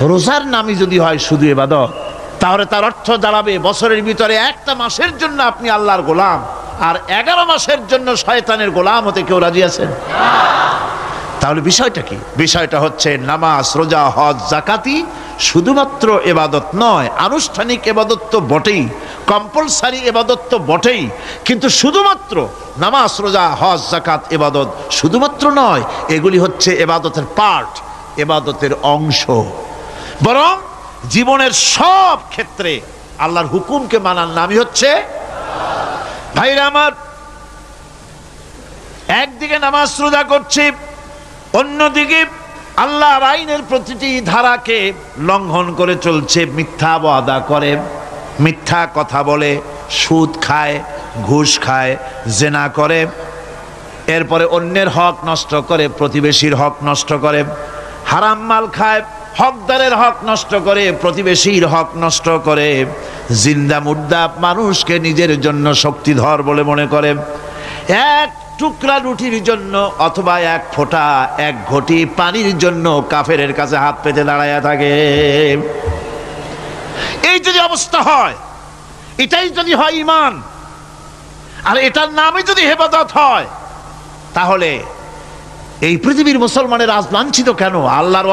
রোজার নামই যদি হয় শুধু ইবাদত, তাহলে তার অর্থ দাঁড়াবে বছরের ভিতরে একটা মাসের জন্য আপনি আল্লাহর গোলাম, আর 11 মাসের জন্য শয়তানের গোলাম হতে কেউ রাজি আছেন? তাহলে বিষয়টা কি? বিষয়টা হচ্ছে নামাজ, রোজা, হজ, যাকাতি শুধুমাত্র ইবাদত নয়, আনুষ্ঠানিক ইবাদত তো বটেই, কম্পালসারি ইবাদত তো বটেই, কিন্তু শুধুমাত্র নামাজ, রোজা, হজ, যাকাত ইবাদত শুধুমাত্র নয়, এগুলি হচ্ছে ইবাদতের পার্ট, ইবাদতের অংশ। বরং জীবনের সব ক্ষেত্রে আল্লাহর হুকুমকে মানার নামই হচ্ছে। ভাইরা আমার, একদিকে নামাজ রোজা করছি, অন্যদিকে আল্লাহর আইনের প্রতিটি ধারাকে লঙ্ঘন করে চলছে, মিথ্যা ওয়াদা করে, মিথ্যা কথা বলে, সুদ খায়, ঘুষ খায়, জেনা করে, এরপরে অন্যের হক নষ্ট করে, প্রতিবেশীর হক নষ্ট করে, হারাম মাল খায়, হকদারের হক নষ্ট করে, প্রতিবেশীর হক নষ্ট করে, জিন্দা মুর্দা মানুষকে নিজের জন্য শক্তিধর বলে মনে করে, এক টুকরা রুটির জন্য অথবা এক ফোঁটা, এক ঘটি পানির জন্য কাফেরের কাছে হাত পেতে দাঁড়ায়া থাকে। এই যদি অবস্থা হয়, এটাই যদি হয় ঈমান, আর এটার নামে যদি ইবাদত হয়, তাহলে এই পৃথিবীর মুসলমানের আজ লাঞ্ছিত কেন? আল্লাহর